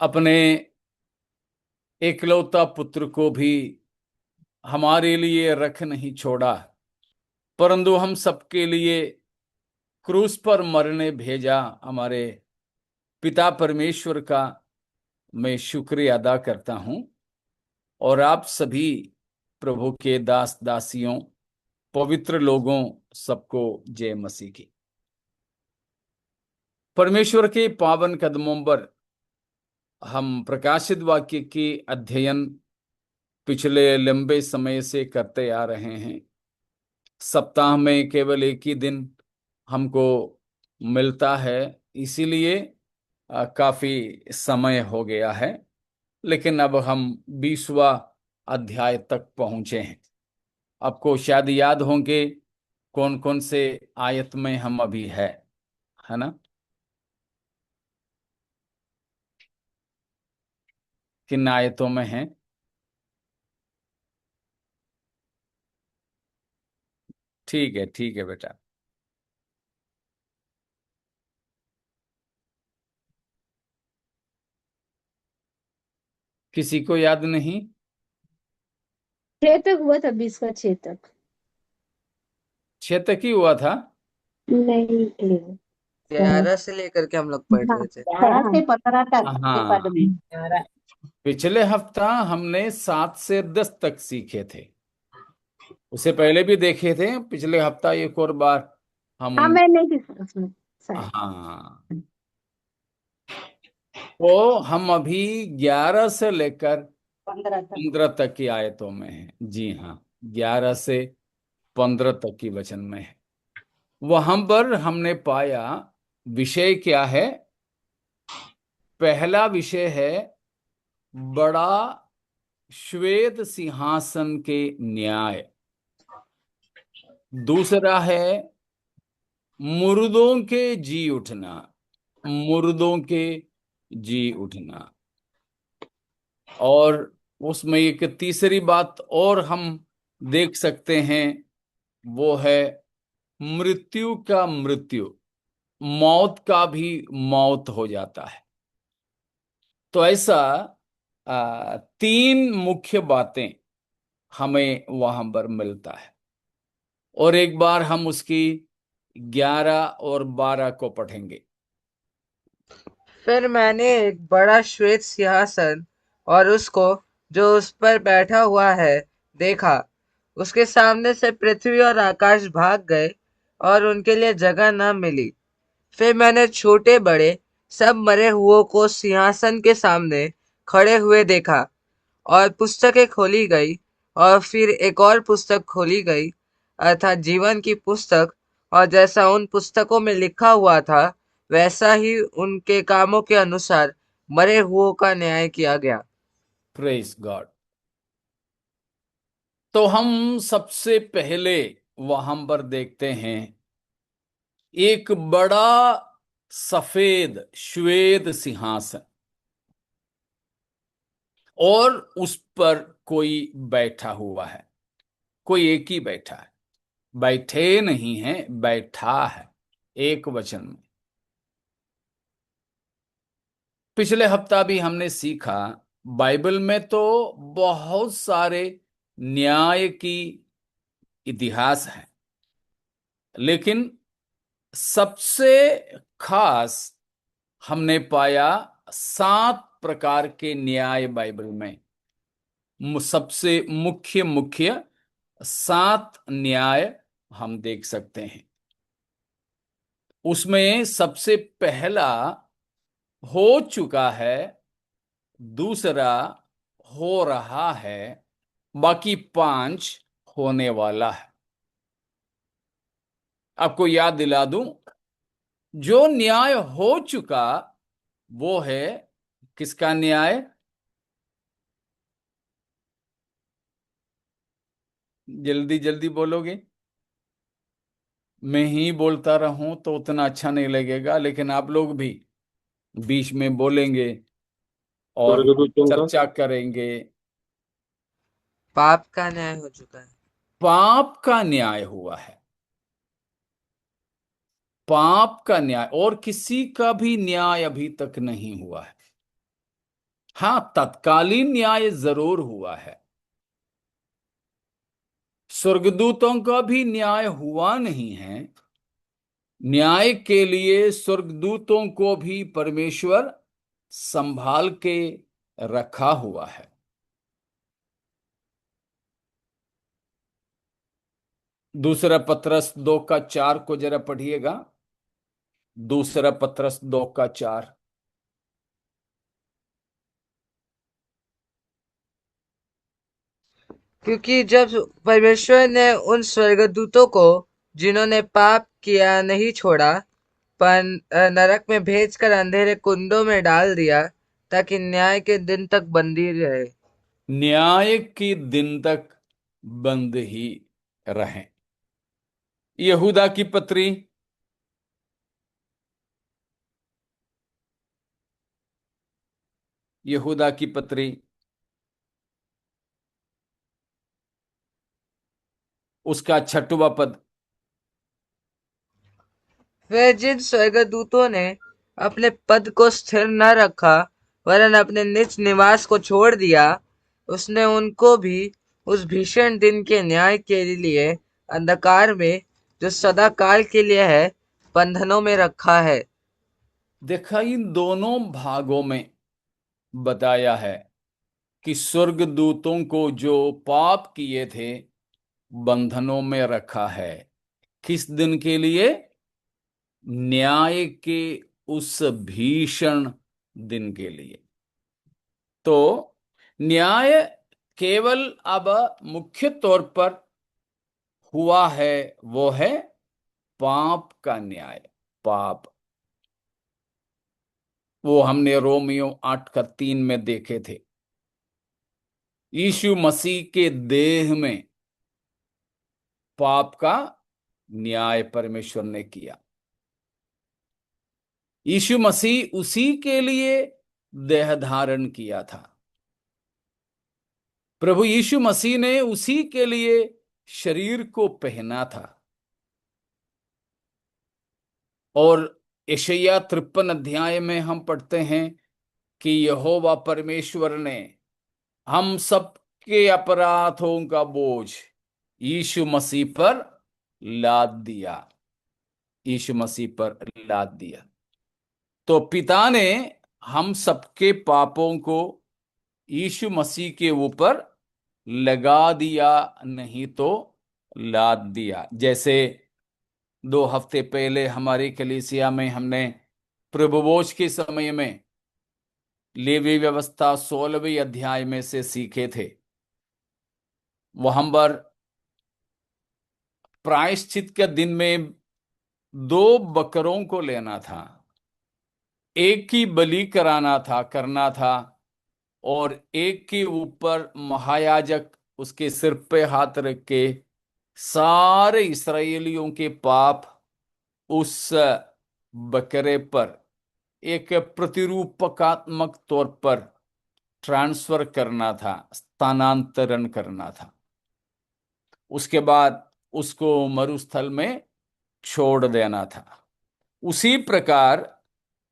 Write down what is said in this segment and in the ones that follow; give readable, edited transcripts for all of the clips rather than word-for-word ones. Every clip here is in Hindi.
अपने एकलौता पुत्र को भी हमारे लिए रख नहीं छोड़ा, परंतु हम सबके लिए क्रूस पर मरने भेजा। हमारे पिता परमेश्वर का मैं शुक्रिया अदा करता हूं। और आप सभी प्रभु के दास दासियों, पवित्र लोगों, सबको जय मसीह की। परमेश्वर के पावन कदमों पर हम प्रकाशित वाक्य की अध्ययन पिछले लंबे समय से करते आ रहे हैं। सप्ताह में केवल एक ही दिन हमको मिलता है, इसीलिए काफी समय हो गया है। लेकिन अब हम 20वां अध्याय तक पहुंचे हैं। आपको शायद याद होंगे कौन कौन से आयत में हम अभी है ना? किन आयतों में हैं? ठीक है बेटा। किसी को याद नहीं? 6 तक हुआ था, 20 का 6 तक। 6 तक ही हुआ था। नहीं, 11 से लेकर के हम लोग पढ़ हाँ रहे थे। 11 से 15 तक के पद हाँ, में 11। पिछले हफ्ता हमने 7 से 10 तक सीखे थे। उसे पहले भी देखे थे। पिछले हफ्ता एक और बार हम हाँ, उन मैं नहीं थी उसमें शायद। हाँ, तो हम अभी 11 से लेकर 15 तक। 15 तक की आयतों में हैं। जी हाँ, 11 से 15 तक की वचन में है। वहां पर हमने पाया विषय क्या है। पहला विषय है बड़ा श्वेत सिंहासन के न्याय। दूसरा है मुर्दों के जी उठना। मुर्दों के जी उठना। और उसमें एक तीसरी बात और हम देख सकते हैं, वो है मृत्यु का मृत्यु। मौत का भी मौत हो जाता है। तो ऐसा 3 मुख्य बातें हमें वहां पर मिलता है। और एक बार हम उसकी 11 और 12 को पढ़ेंगे। फिर मैंने एक बड़ा श्वेत सिंहासन और उसको जो उस पर बैठा हुआ है देखा। उसके सामने से पृथ्वी और आकाश भाग गए और उनके लिए जगह न मिली। फिर मैंने छोटे बड़े सब मरे हुओं को सिंहासन के सामने खड़े हुए देखा। और पुस्तकें खोली गई। और फिर एक और पुस्तक खोली गई, अर्थात जीवन की पुस्तक। और जैसा उन पुस्तकों में लिखा हुआ था, वैसा ही उनके कामों के अनुसार मरे हुओं का न्याय किया गया। Praise God. तो हम सबसे पहले वहां पर देखते हैं एक बड़ा सफेद श्वेत सिंहासन, और उस पर कोई बैठा हुआ है। कोई एक ही बैठा है। बैठे नहीं है, बैठा है, एक वचन में। पिछले हफ्ता भी हमने सीखा, बाइबल में तो बहुत सारे न्याय की इतिहास है, लेकिन सबसे खास हमने पाया 7 प्रकार के न्याय बाइबल में। सबसे मुख्य मुख्य 7 न्याय हम देख सकते हैं। उसमें सबसे पहला हो चुका है, दूसरा हो रहा है, बाकी 5 होने वाला है। आपको याद दिला दूं, जो न्याय हो चुका वो है किसका न्याय? जल्दी जल्दी बोलोगे। मैं ही बोलता रहूं तो उतना अच्छा नहीं लगेगा, लेकिन आप लोग भी बीच में बोलेंगे और स्वर्गदूतों का। चर्चा करेंगे। पाप का न्याय हो चुका है। पाप का न्याय हुआ है। पाप का न्याय, और किसी का भी न्याय अभी तक नहीं हुआ है। हाँ, तत्कालीन न्याय जरूर हुआ है। स्वर्गदूतों का भी न्याय हुआ नहीं है। न्याय के लिए स्वर्गदूतों को भी परमेश्वर संभाल के रखा हुआ है। दूसरा पत्रस 2:4 को जरा पढ़िएगा। दूसरा पत्रस 2:4। क्योंकि जब परमेश्वर ने उन स्वर्गदूतों को जिन्होंने पाप किया नहीं छोड़ा, पर नरक में भेजकर अंधेरे कुंडों में डाल दिया, ताकि न्याय के दिन तक बंदी रहे। न्याय के दिन तक बंद ही रहें। यहूदा की पत्री यहूदा की पत्री उसका 6वां पद। वह जिन स्वर्गदूतों ने अपने पद को स्थिर न रखा, वरन अपने निज निवास को छोड़ दिया, उसने उनको भी उस भीषण दिन के न्याय के लिए अंधकार में, जो सदा काल के लिए है, बंधनों में रखा है। देखा, इन दोनों भागों में बताया है कि स्वर्गदूतों को जो पाप किए थे बंधनों में रखा है। किस दिन के लिए? न्याय के उस भीषण दिन के लिए। तो न्याय केवल अब मुख्य तौर पर हुआ है, वो है पाप का न्याय। पाप, वो हमने रोमियो 8:3 में देखे थे। यीशु मसीह के देह में पाप का न्याय परमेश्वर ने किया। यीशु मसीह उसी के लिए देह धारण किया था। प्रभु यीशु मसीह ने उसी के लिए शरीर को पहना था। और यशायाह 53 अध्याय में हम पढ़ते हैं कि यहोवा परमेश्वर ने हम सबके अपराधों का बोझ यीशु मसीह पर लाद दिया। यीशु मसीह पर लाद दिया। तो पिता ने हम सबके पापों को यीशु मसीह के ऊपर लगा दिया, नहीं तो लाद दिया। जैसे 2 हफ्ते पहले हमारी कलीसिया में हमने प्रभुभोज के समय में लेवी व्यवस्था 16वें अध्याय में से सीखे थे। वहां पर प्रायश्चित के दिन में 2 बकरों को लेना था, एक की बलि करना था, और एक के ऊपर महायाजक उसके सिर पे हाथ रख के सारे इस्राएलियों के पाप उस बकरे पर एक प्रतिरूपकात्मक तौर पर ट्रांसफर करना था, स्थानांतरण करना था। उसके बाद उसको मरुस्थल में छोड़ देना था। उसी प्रकार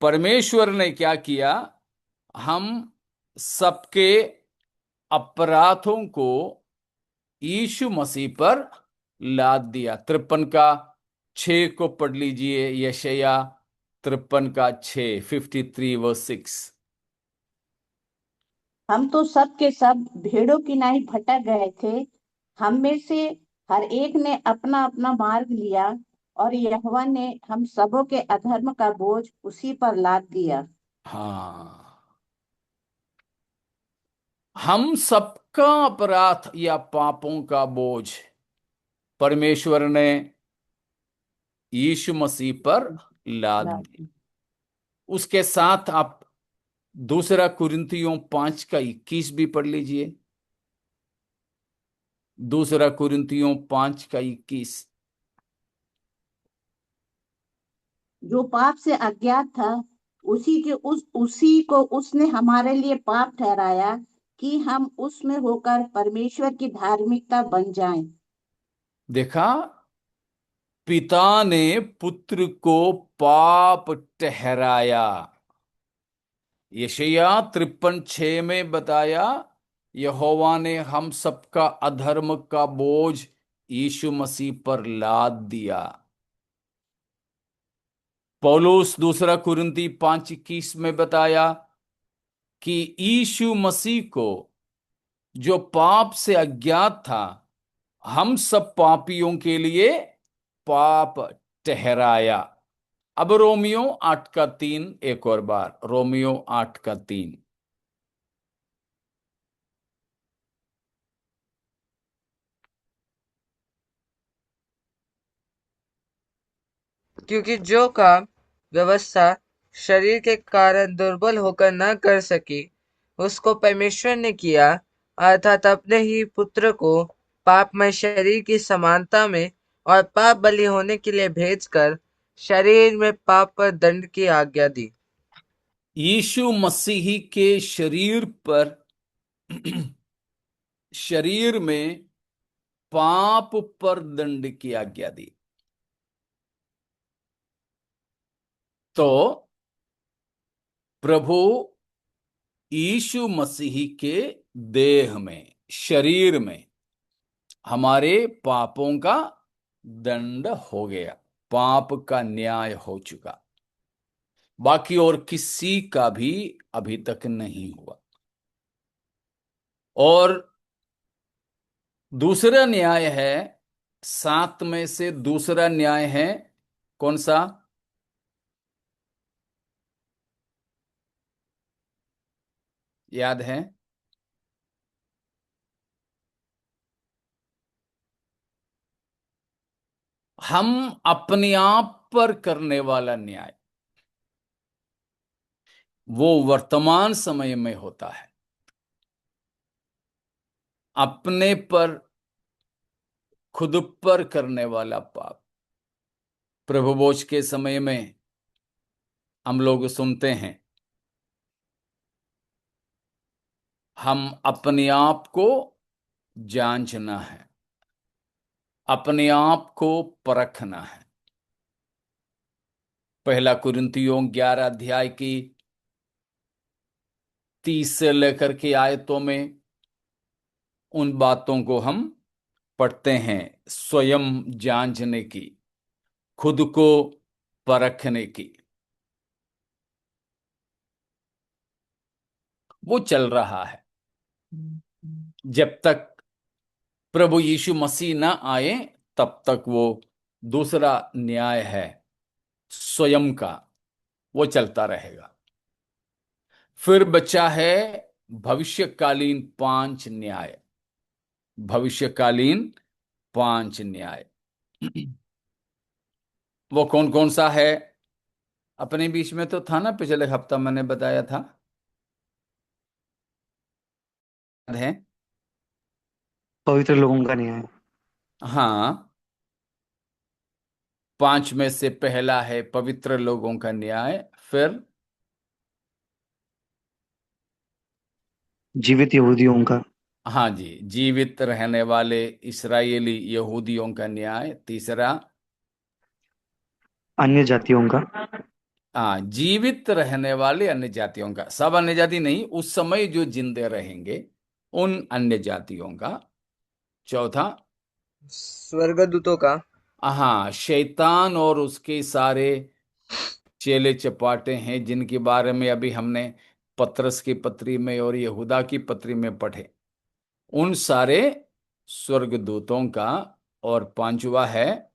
परमेश्वर ने क्या किया? हम सबके अपराधों को यीशु मसीह पर लाद दिया। 53 का 6 को पढ़ लीजिए। यशायाह 53 का 6, 53 वर्स 6। हम तो सब के सब भेड़ों की नाई भटक गए थे। हम में से हर एक ने अपना अपना मार्ग लिया, और यहोवा ने हम सबों के अधर्म का बोझ उसी पर लाद दिया। हाँ, हम सबका अपराध या पापों का बोझ परमेश्वर ने यीशु मसीह पर लाद लाद दिया। दिया। उसके साथ आप 2 कुरिन्थियों 5 का 21 भी पढ़ लीजिए। 2 कुरिन्थियों 5 का 21। जो पाप से अज्ञात था, उसी को उसने हमारे लिए पाप ठहराया, कि हम उसमें होकर परमेश्वर की धार्मिकता बन जाएं। देखा, पिता ने पुत्र को पाप ठहराया। यशाया 53:6 में बताया, यहोवा ने हम सबका अधर्म का बोझ यीशु मसीह पर लाद दिया। पौलुस 2 कुरिन्ती 5:21 में बताया कि यीशु मसीह को, जो पाप से अज्ञात था, हम सब पापियों के लिए पाप ठहराया। अब रोमियो 8:3, एक और बार रोमियो 8:3। क्योंकि जो काम व्यवस्था शरीर के कारण दुर्बल होकर न कर सकी, उसको परमेश्वर ने किया, अर्थात अपने ही पुत्र को पापमय शरीर की समानता में और पाप बलि होने के लिए भेजकर शरीर में पाप पर दंड की आज्ञा दी। यीशु मसीह के शरीर पर शरीर में पाप पर दंड की आज्ञा दी। तो प्रभु यीशु मसीह के देह में, शरीर में हमारे पापों का दंड हो गया, पाप का न्याय हो चुका। बाकी और किसी का भी अभी तक नहीं हुआ। और दूसरा न्याय है, 7 में से दूसरा न्याय है कौन सा? याद है? हम अपने आप पर करने वाला न्याय वो वर्तमान समय में होता है। अपने पर, खुद पर करने वाला पाप प्रभु भोज के समय में हम लोग सुनते हैं, हम अपने आप को जांचना है, अपने आप को परखना है। 1 कुरिन्थियों 11 की 30 से लेकर के आयतों में उन बातों को हम पढ़ते हैं, स्वयं जांचने की, खुद को परखने की। वो चल रहा है जब तक प्रभु यीशु मसीह ना आए, तब तक वो दूसरा न्याय है स्वयं का, वो चलता रहेगा। फिर बचा है भविष्यकालीन 5 न्याय। भविष्यकालीन 5 न्याय वो कौन कौन सा है? अपने बीच में तो था ना, पिछले हफ्ता मैंने बताया था, याद है? पवित्र लोगों का न्याय। हाँ, 5 में से पहला है पवित्र लोगों का न्याय। फिर जीवित यहूदियों का। हाँ जी, जीवित रहने वाले इस्राएली यहूदियों का न्याय। तीसरा, अन्य जातियों का। हाँ, जीवित रहने वाले अन्य जातियों का, सब अन्य जाति नहीं, उस समय जो जिंदे रहेंगे उन अन्य जातियों का। चौथा, स्वर्गदूतों का। हाँ, शैतान और उसके सारे चेले चपाटे हैं, जिनके बारे में अभी हमने पतरस की पत्री में और यहूदा की पत्री में पढ़े, उन सारे स्वर्गदूतों का। और पांचवा है,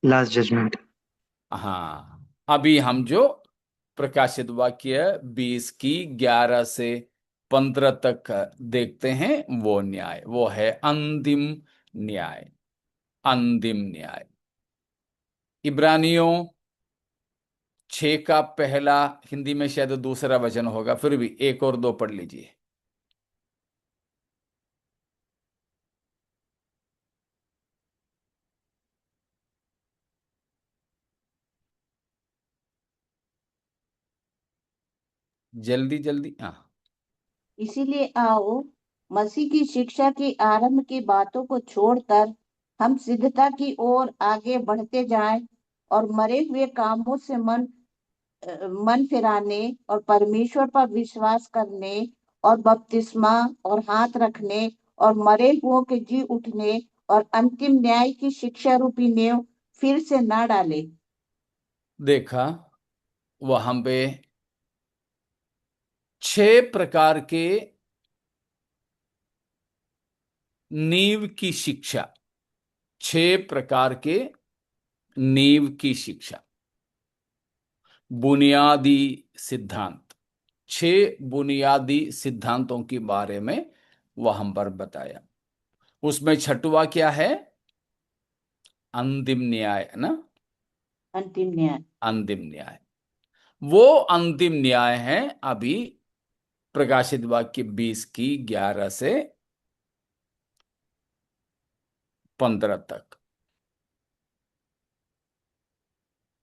लास्ट जजमेंट। हाँ, अभी हम जो प्रकाशित वाक्य 20 की 11 से 15 तक देखते हैं, वो न्याय, वो है अंतिम न्याय। अंतिम न्याय इब्रानियों 6 का पहला, हिंदी में शायद दूसरा वचन होगा, फिर भी 1 और 2 पढ़ लीजिए। जल्दी जल्दी, हाँ। इसीलिए आओ, मसीह की शिक्षा की आरंभ की बातों को छोड़कर हम सिद्धता की ओर आगे बढ़ते जाएं और मरे हुए कामों से मन मन फिराने और परमेश्वर पर विश्वास करने और बपतिस्मा और हाथ रखने और मरे हुओं के जी उठने और अंतिम न्याय की शिक्षा रूपी नेव फिर से ना डाले। देखा, वहां पे 6 प्रकार के नींव की शिक्षा, 6 प्रकार के नींव की शिक्षा, बुनियादी सिद्धांत, 6 बुनियादी सिद्धांतों के बारे में वहां पर बताया। उसमें छठवा क्या है? अंतिम न्याय, है ना? अंतिम न्याय। अंतिम न्याय, वो अंतिम न्याय है अभी प्रकाशित वाक्य 20 की 11 से 15 तक।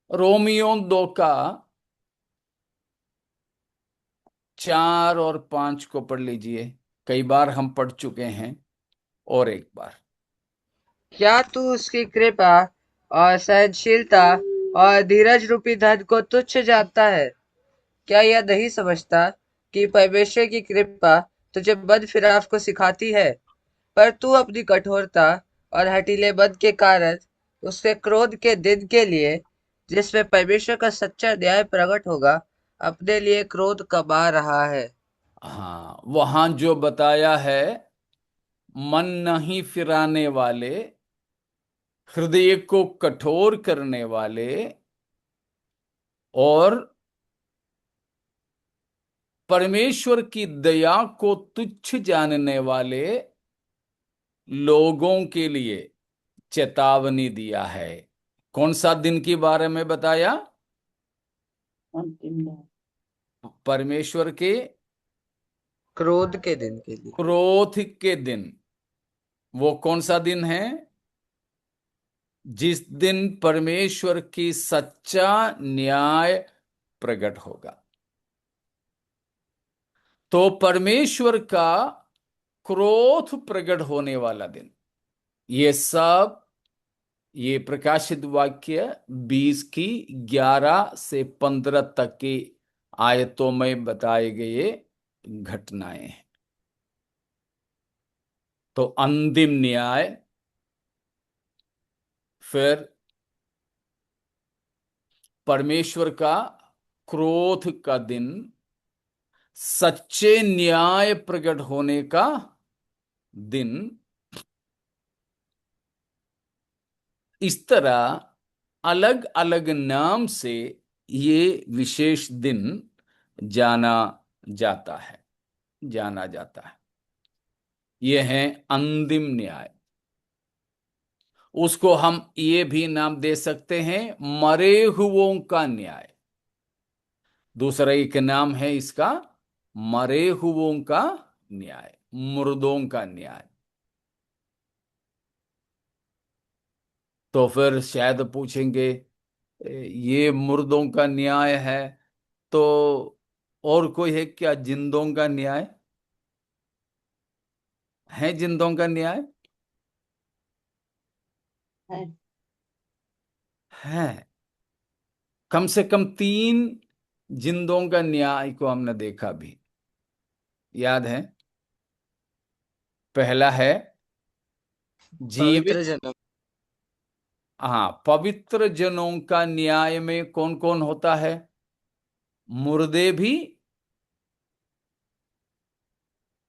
रोमियो 2 का 4 और 5 को पढ़ लीजिए। कई बार हम पढ़ चुके हैं, और एक बार। क्या तू उसकी कृपा और सहनशीलता और धीरज रूपी धन को तुच्छ जानता है? क्या यह नहीं समझता कि परमेश्वर की कृपा तुझे बद फिराव को सिखाती है? पर तू अपनी कठोरता और हठीलेपन के कारण उसके क्रोध के दिन के लिए, जिसमें परमेश्वर का सच्चा न्याय प्रकट होगा, अपने लिए क्रोध कमा रहा है। हाँ, वहां जो बताया है, मन नहीं फिराने वाले, हृदय को कठोर करने वाले और परमेश्वर की दया को तुच्छ जानने वाले लोगों के लिए चेतावनी दिया है। कौन सा दिन के बारे में बताया? अंतिम न्याय। परमेश्वर के क्रोध के दिन के लिए। क्रोध के दिन। वो कौन सा दिन है? जिस दिन परमेश्वर की सच्चा न्याय प्रकट होगा। तो परमेश्वर का क्रोध प्रकट होने वाला दिन, ये सब ये प्रकाशित वाक्य 20 की 11 से 15 तक की आयतों में बताए गए घटनाएं हैं। तो अंतिम न्याय, फिर परमेश्वर का क्रोध का दिन, सच्चे न्याय प्रकट होने का दिन। इस तरह अलग अलग नाम से ये विशेष दिन जाना जाता है, जाना जाता है। ये है अंतिम न्याय। उसको हम ये भी नाम दे सकते हैं, मरे हुओं का न्याय। दूसरा एक नाम है इसका, मरे हुओं का न्याय, मुर्दों का न्याय। तो फिर शायद पूछेंगे, ये मुर्दों का न्याय है, तो और कोई है क्या जिंदों का न्याय? है जिंदों का न्याय? है। है। कम से कम 3 जिंदों का न्याय को हमने देखा भी, याद है? पहला है पवित्र जीवित। जन्म। हाँ, पवित्र जनों का न्याय में कौन कौन होता है? मुर्दे भी,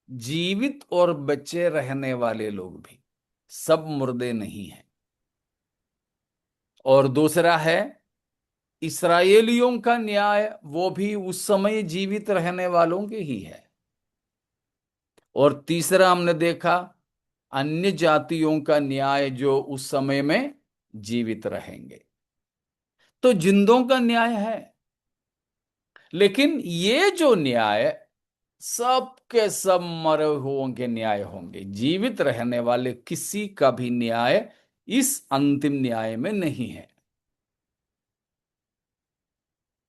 जीवित और बचे रहने वाले लोग भी, सब मुर्दे नहीं हैं। और दूसरा है इस्राएलियों का न्याय, वो भी उस समय जीवित रहने वालों के ही है। और तीसरा हमने देखा अन्य जातियों का न्याय, जो उस समय में जीवित रहेंगे। तो जिंदों का न्याय है, लेकिन ये जो न्याय सब के सब मरे हुओं के न्याय होंगे। जीवित रहने वाले किसी का भी न्याय इस अंतिम न्याय में नहीं है।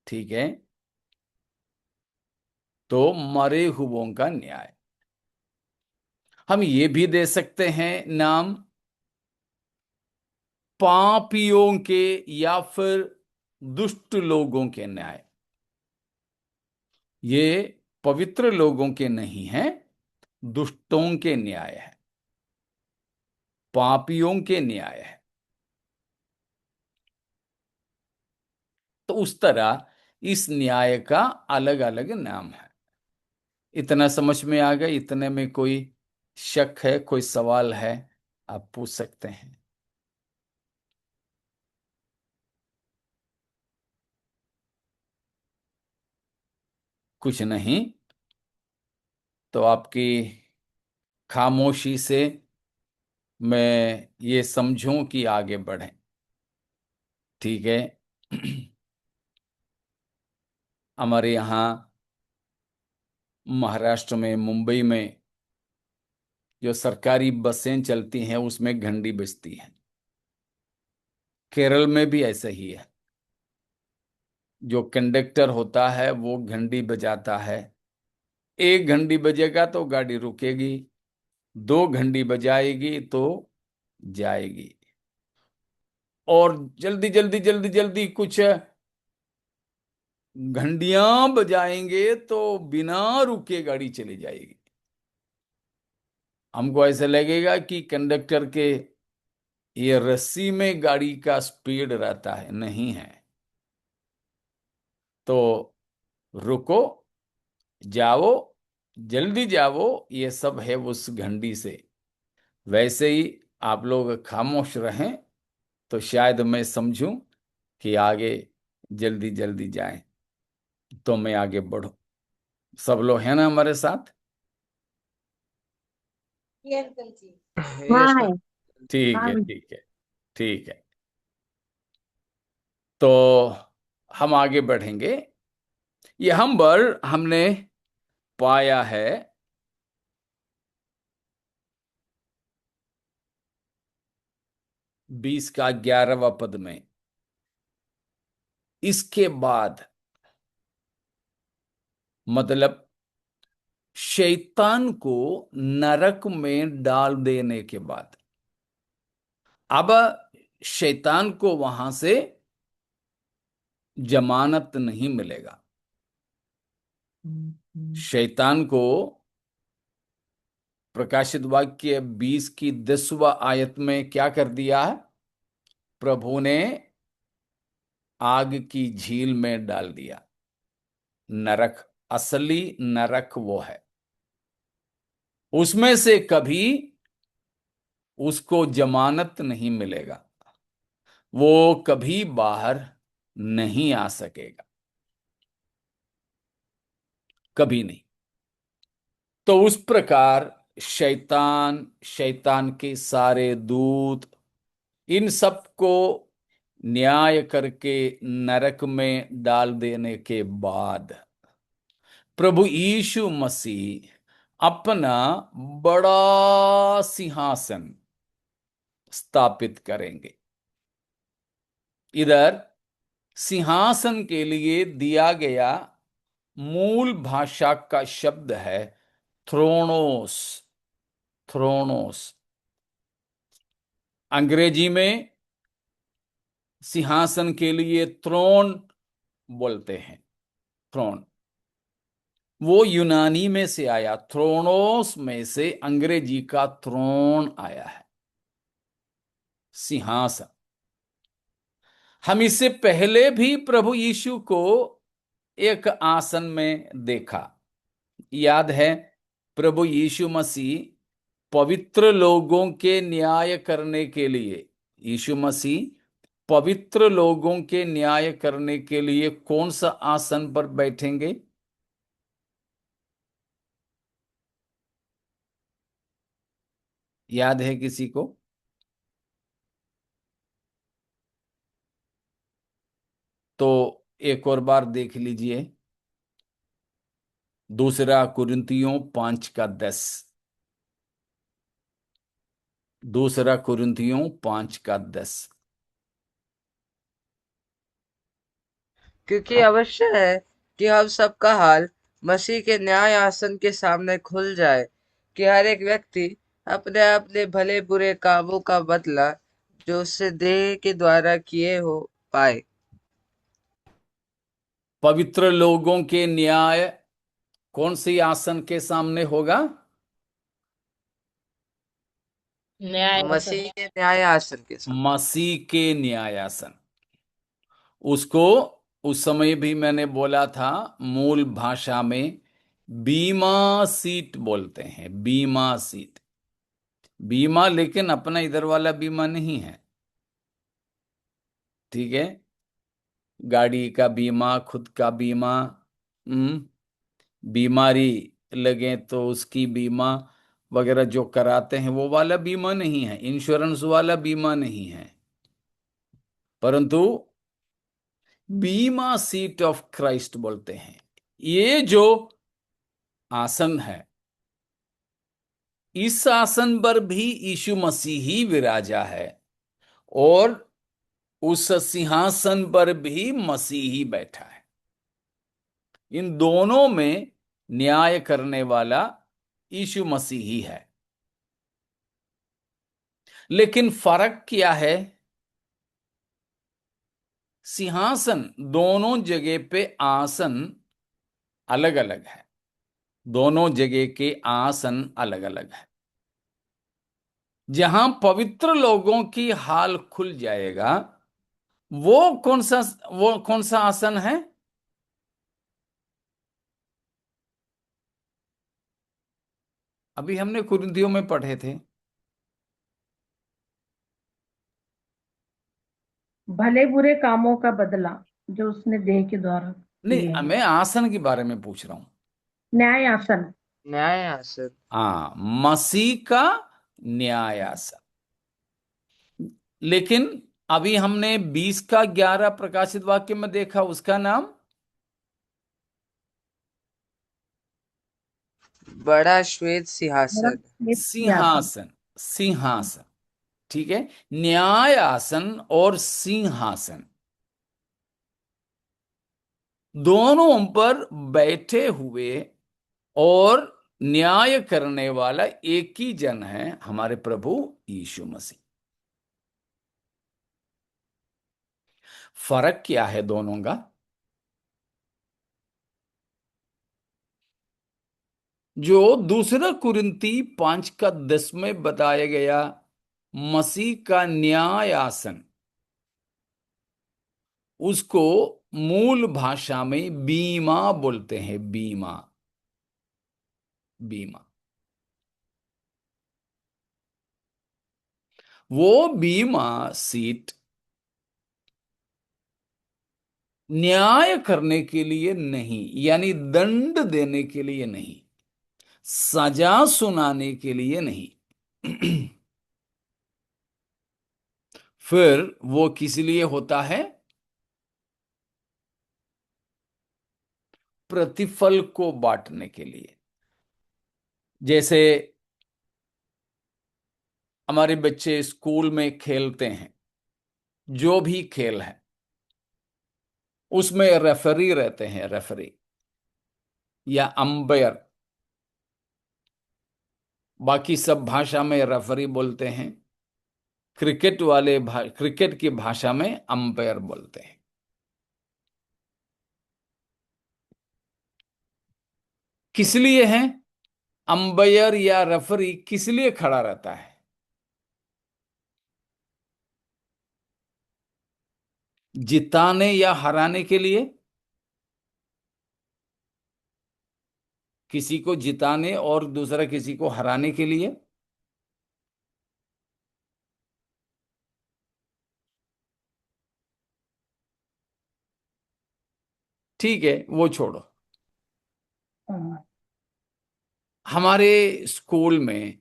ठीक है? तो मरे हुओं का न्याय हम ये भी दे सकते हैं नाम, पापियों के या फिर दुष्ट लोगों के न्याय। ये पवित्र लोगों के नहीं है, दुष्टों के न्याय है, पापियों के न्याय है। तो उस तरह इस न्याय का अलग अलग नाम है। इतना समझ में आ गया? इतने में कोई शक है, कोई सवाल है, आप पूछ सकते हैं। कुछ नहीं तो आपकी खामोशी से मैं ये समझूं कि आगे बढ़ें। ठीक है। हमारे यहाँ महाराष्ट्र में, मुंबई में जो सरकारी बसें चलती हैं उसमें घंटी बजती है। केरल में भी ऐसा ही है। जो कंडक्टर होता है वो घंटी बजाता है। एक घंटी बजेगा तो गाड़ी रुकेगी, दो घंटी बजाएगी तो जाएगी, और जल्दी जल्दी जल्दी जल्दी कुछ घंटियां बजाएंगे तो बिना रुके गाड़ी चली जाएगी। हमको ऐसा लगेगा कि कंडक्टर के ये रस्सी में गाड़ी का स्पीड रहता है, नहीं है। तो रुको, जाओ, जल्दी जाओ, ये सब है उस घंटी से। वैसे ही आप लोग खामोश रहें तो शायद मैं समझूं कि आगे जल्दी जल्दी जाएं, तो मैं आगे बढ़ूं। सब लोग हैं ना हमारे साथ? ये अंकल जी। यस हाँ सर। है। ठीक हाँ है, ठीक है, ठीक है। तो हम आगे बढ़ेंगे। यहाँ पर हमने पाया है 20 का 11वां पद में, इसके बाद मतलब शैतान को नरक में डाल देने के बाद अब शैतान को वहां से जमानत नहीं मिलेगा। शैतान को प्रकाशित वाक्य 20 की 10वां आयत में क्या कर दिया है? प्रभु ने आग की झील में डाल दिया। नरक, असली नरक वो है। उसमें से कभी उसको जमानत नहीं मिलेगा, वो कभी बाहर नहीं आ सकेगा, कभी नहीं। तो उस प्रकार शैतान, शैतान के सारे दूत, इन सबको न्याय करके नरक में डाल देने के बाद प्रभु यीशु मसीह अपना बड़ा सिंहासन स्थापित करेंगे। इधर सिंहासन के लिए दिया गया मूल भाषा का शब्द है थ्रोनोस। थ्रोनोस अंग्रेजी में सिंहासन के लिए थ्रोन बोलते हैं। थ्रोन वो यूनानी में से आया, थ्रोनोस में से अंग्रेजी का थ्रोन आया है, सिंहासन। हम इससे पहले भी प्रभु यीशु को एक आसन में देखा, याद है? प्रभु यीशु मसीह पवित्र लोगों के न्याय करने के लिए, यीशु मसीह पवित्र लोगों के न्याय करने के लिए कौन सा आसन पर बैठेंगे? याद है किसी को? तो एक और बार देख लीजिए, दूसरा कुरिन्थियों 5:10। दूसरा कुरिन्थियों 5:10। क्योंकि अवश्य है कि हम सबका हाल मसीह के न्याय आसन के सामने खुल जाए, कि हर एक व्यक्ति अपने अपने भले बुरे कामों का बदला जो उससे देह के द्वारा किए हो पाए। पवित्र लोगों के न्याय कौन सी आसन के सामने होगा? न्याय आसन। मसीह के न्याय आसन के सामने। मसीह के न्यायासन। उसको उस समय भी मैंने बोला था, मूल भाषा में बीमा सीट बोलते हैं, बीमा सीट। बीमा लेकिन अपना इधर वाला बीमा नहीं है, ठीक है? गाड़ी का बीमा, खुद का बीमा, बीमारी लगे तो उसकी बीमा वगैरह जो कराते हैं वो वाला बीमा नहीं है, इंश्योरेंस वाला बीमा नहीं है, परंतु बीमा सीट ऑफ क्राइस्ट बोलते हैं। ये जो आसन है, इस आसन पर भी यीशु मसीह ही विराजा है, और उस सिंहासन पर भी मसीह ही बैठा है। इन दोनों में न्याय करने वाला यीशु मसीह ही है। लेकिन फर्क क्या है? सिंहासन, दोनों जगह पे आसन अलग अलग है, दोनों जगह के आसन अलग अलग है। जहां पवित्र लोगों की हाल खुल जाएगा, वो कौन सा वो कौन सा आसन है? अभी हमने कुरिन्थियों में पढ़े थे। भले बुरे कामों का बदला जो उसने देह के द्वारा नहीं, किए हैं। मैं आसन के बारे में पूछ रहा हूं। न्याय आसन। न्याय आसन। हाँ, मसीह का न्याय आसन। लेकिन अभी हमने 20 का 11 प्रकाशित वाक्य में देखा, उसका नाम बड़ा श्वेत बड़ा सिंहासन। श्वेत आसन। सिंहासन। सिंहासन, ठीक है? न्याय आसन और सिंहासन, दोनों पर बैठे हुए और न्याय करने वाला एक ही जन है, हमारे प्रभु यीशु मसीह। फर्क क्या है दोनों का? जो दूसरा कुरिन्ती 5 का 10 में बताया गया मसीह का न्याय आसन, उसको मूल भाषा में बीमा बोलते हैं, बीमा। बीमा, वो बीमा सीट न्याय करने के लिए नहीं, यानी दंड देने के लिए नहीं, सजा सुनाने के लिए नहीं। फिर वो किस लिए होता है? प्रतिफल को बांटने के लिए। जैसे हमारे बच्चे स्कूल में खेलते हैं, जो भी खेल है उसमें रेफरी रहते हैं, रेफरी या अंपायर, बाकी सब भाषा में रेफरी बोलते हैं। क्रिकेट की भाषा में अंपायर बोलते हैं। किस लिए है अंपायर या रेफरी, किस लिए खड़ा रहता है? जिताने या हराने के लिए? किसी को जिताने और दूसरा किसी को हराने के लिए? ठीक है, वो छोड़ो। हाँ। हमारे स्कूल में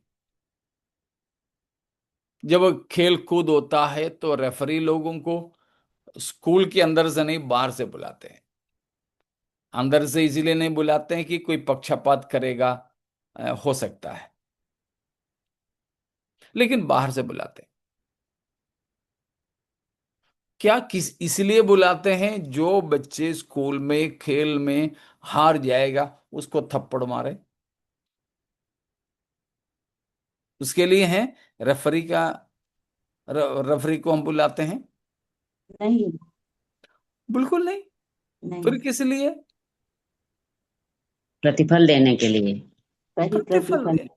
जब खेल कूद होता है तो रेफरी लोगों को स्कूल के अंदर से नहीं, बाहर से बुलाते हैं। अंदर से इसीलिए नहीं बुलाते हैं कि कोई पक्षपात करेगा, हो सकता है, लेकिन बाहर से बुलाते हैं। क्या किस इसलिए बुलाते हैं? जो बच्चे स्कूल में खेल में हार जाएगा उसको थप्पड़ मारे, उसके लिए है रेफरी का। रेफरी को हम बुलाते हैं? नहीं। बिल्कुल नहीं। नहीं। फिर किस लिए? प्रतिफल देने के लिए। सही प्रतिफल प्रतिफल। देने।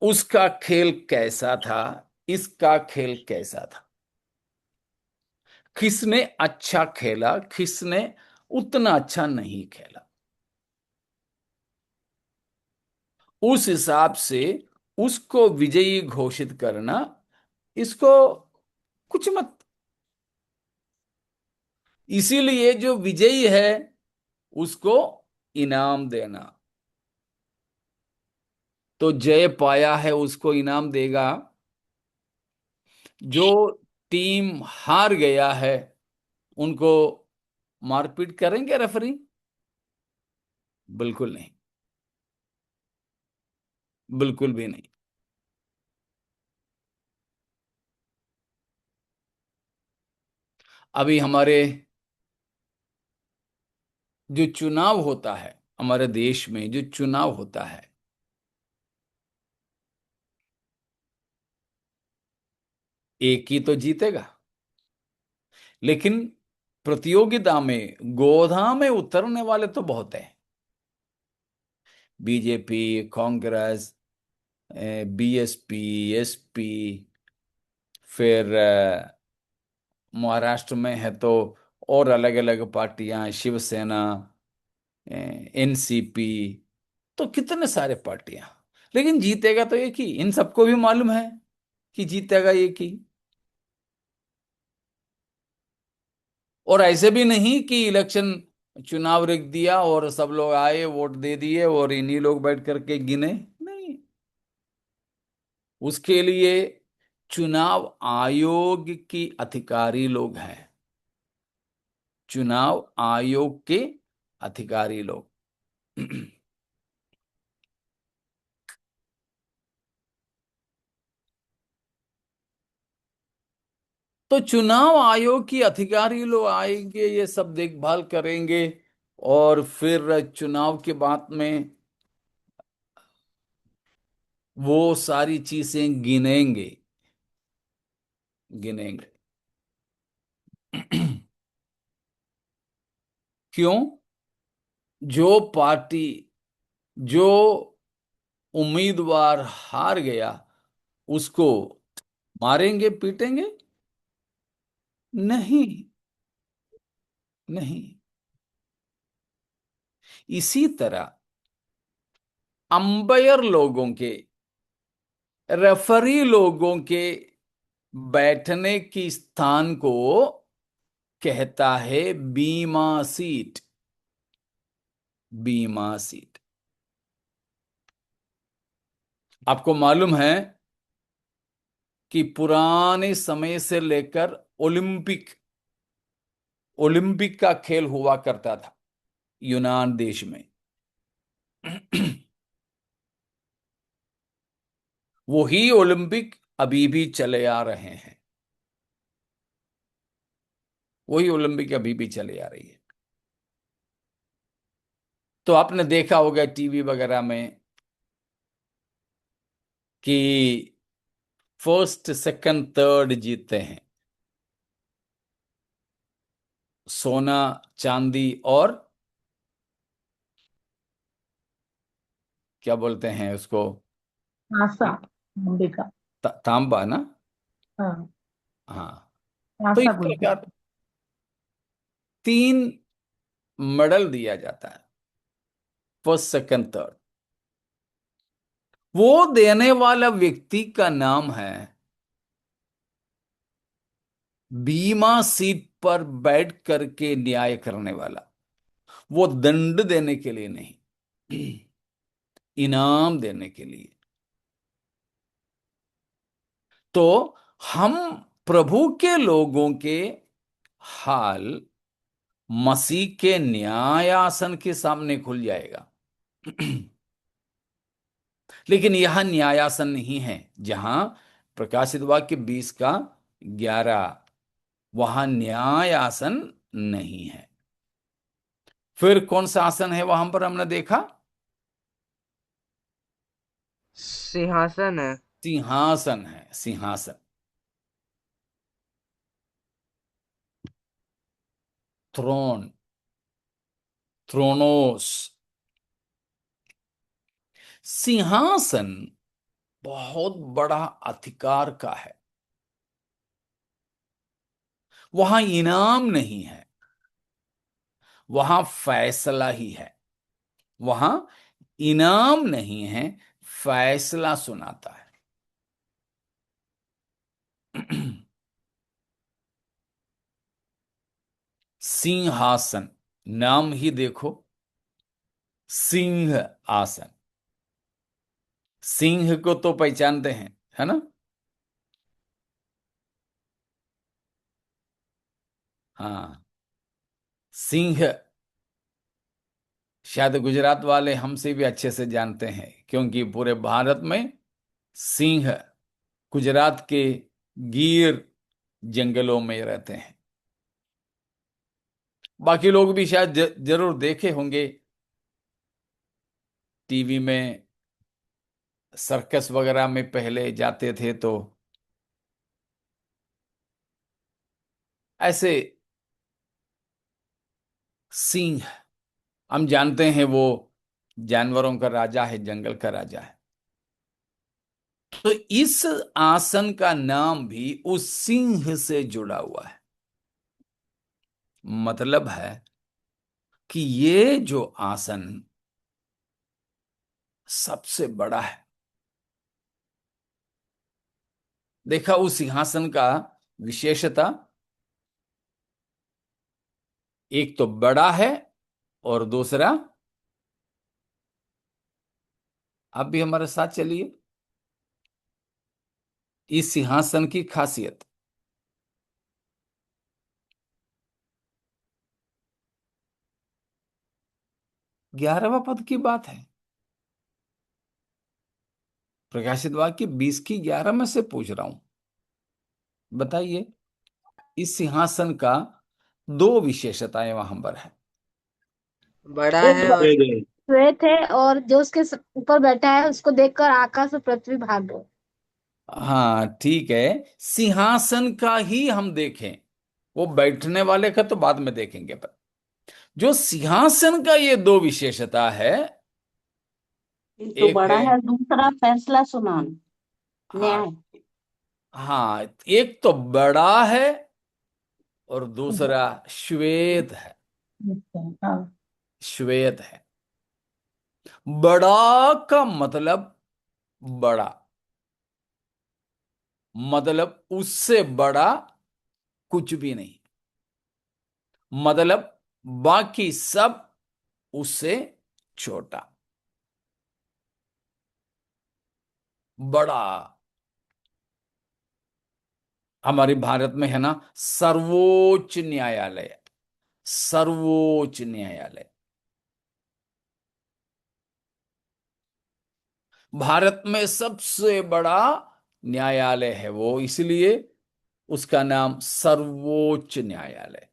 उसका खेल कैसा था, इसका खेल कैसा था, किसने अच्छा खेला, किसने उतना अच्छा नहीं खेला, उस हिसाब से उसको विजयी घोषित करना, इसको कुछ मत। इसीलिए जो विजयी है उसको इनाम देना। तो जय पाया है उसको इनाम देगा। जो टीम हार गया है उनको मारपीट करेंगे रेफरी? बिल्कुल नहीं, बिल्कुल भी नहीं। अभी हमारे जो चुनाव होता है, हमारे देश में जो चुनाव होता है, एक ही तो जीतेगा, लेकिन प्रतियोगिता में गोधा में उतरने वाले तो बहुत हैं। बीजेपी, कांग्रेस, बीएसपी, एसपी, फिर महाराष्ट्र में है तो और अलग अलग पार्टियां, शिवसेना, एनसीपी, तो कितने सारे पार्टियां। लेकिन जीतेगा तो एक ही, इन सबको भी मालूम है कि जीतेगा एक ही। और ऐसे भी नहीं कि इलेक्शन, चुनाव रख दिया और सब लोग आए वोट दे दिए और इन्हीं लोग बैठ करके गिने, नहीं। उसके लिए चुनाव आयोग की अधिकारी लोग हैं, चुनाव आयोग के अधिकारी लोग। तो चुनाव आयोग की अधिकारी लोग आएंगे, ये सब देखभाल करेंगे, और फिर चुनाव के बाद में वो सारी चीजें गिनेंगे, गिनेंगे। क्यों? जो पार्टी, जो उम्मीदवार हार गया उसको मारेंगे, पीटेंगे? नहीं, नहीं। इसी तरह अंपायर लोगों के, रेफरी लोगों के बैठने की स्थान को कहता है बीमा सीट, बीमा सीट। आपको मालूम है कि पुराने समय से लेकर ओलंपिक, ओलंपिक का खेल हुआ करता था यूनान देश में। वही ओलंपिक अभी भी चले आ रहे हैं, वही ओलंपिक अभी भी चले आ रही है। तो आपने देखा होगा टीवी वगैरह में कि फर्स्ट, सेकंड, थर्ड जीतते हैं, सोना, चांदी और क्या बोलते हैं उसको, आशा अंबिका। तांबा ना? हाँ, हाँ। तो आशा इस बोलते हैं। प्रकार 3 मेडल दिया जाता है, फर्स्ट, सेकंड, थर्ड। वो देने वाला व्यक्ति का नाम है बीमा सीट पर बैठ करके न्याय करने वाला। वो दंड देने के लिए नहीं, इनाम देने के लिए। तो हम प्रभु के लोगों के हाल मसीह के न्यायासन के सामने खुल जाएगा। लेकिन यह न्यायासन नहीं है जहां प्रकाशित वाक्य 20 का 11, वहां न्यायासन नहीं है। फिर कौन सा आसन है वहां पर हमने देखा? सिंहासन है। सिंहासन है, सिंहासन, थ्रोन। थ्रोनोस। सिंहासन बहुत बड़ा अधिकार का है। वहां इनाम नहीं है, वहां फैसला ही है। वहां इनाम नहीं है, फैसला सुनाता है। सिंहासन, नाम ही देखो, सिंह आसन। सिंह को तो पहचानते हैं, है ना? हाँ, सिंह शायद गुजरात वाले हमसे भी अच्छे से जानते हैं, क्योंकि पूरे भारत में सिंह गुजरात के गिर जंगलों में रहते हैं। बाकी लोग भी शायद जरूर देखे होंगे टीवी में, सर्कस वगैरह में पहले जाते थे तो ऐसे सिंह, हम जानते हैं वो जानवरों का राजा है, जंगल का राजा है। तो इस आसन का नाम भी उस सिंह से जुड़ा हुआ है। मतलब है कि ये जो आसन सबसे बड़ा है। देखा उस सिंहासन का विशेषता, एक तो बड़ा है और दूसरा, आप भी हमारे साथ चलिए, इस सिंहासन की खासियत। 11वां पद की बात है, प्रकाशित वाक्य 20 की 11 में से पूछ रहा हूं। बताइए, इस सिंहासन का दो विशेषताएं वहां पर है। बड़ा एक है और तेज है। श्वेत है, और जो उसके ऊपर बैठा है उसको देखकर आकाश और पृथ्वी भाग गए। हाँ ठीक है, सिंहासन का ही हम देखें, वो बैठने वाले का तो बाद में देखेंगे, पर जो सिंहासन का ये दो विशेषता है, एक तो एक बड़ा है, है, दूसरा फैसला सुनाना, न्याय। हाँ हाँ, एक तो बड़ा है और दूसरा श्वेत है। हाँ। श्वेत है। बड़ा का मतलब बड़ा, मतलब उससे बड़ा कुछ भी नहीं, मतलब बाकी सब उससे छोटा। बड़ा, हमारे भारत में है ना सर्वोच्च न्यायालय, सर्वोच्च न्यायालय भारत में सबसे बड़ा न्यायालय है वो, इसलिए उसका नाम सर्वोच्च न्यायालय।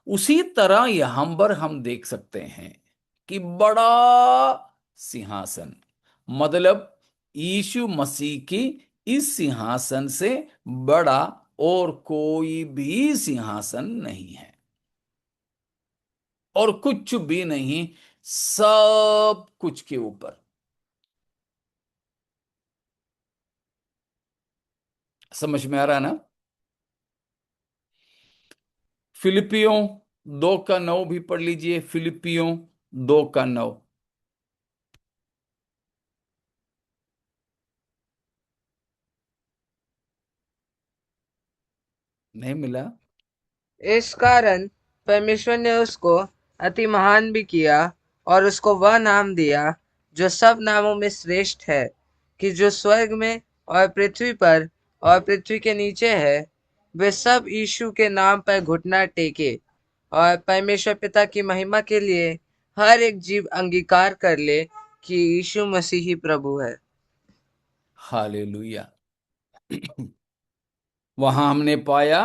उसी तरह यहां पर हम देख सकते हैं कि बड़ा सिंहासन, मतलब यीशु मसीह की इस सिंहासन से बड़ा और कोई भी सिंहासन नहीं है, और कुछ भी नहीं, सब कुछ के ऊपर। समझ में आ रहा है ना? फिलिपियों 2 का 9 भी पढ़ लीजिए, फिलिपियों 2 का 9। नहीं मिला? इस कारण परमेश्वर ने उसको अति महान भी किया और उसको वह नाम दिया जो सब नामों में श्रेष्ठ है, कि जो स्वर्ग में और पृथ्वी पर और पृथ्वी के नीचे है, वे सब यीशु के नाम पर घुटना टेके और परमेश्वर पिता की महिमा के लिए हर एक जीव अंगीकार कर ले कि यीशु मसीह ही प्रभु है। हालेलुया। वहां हमने पाया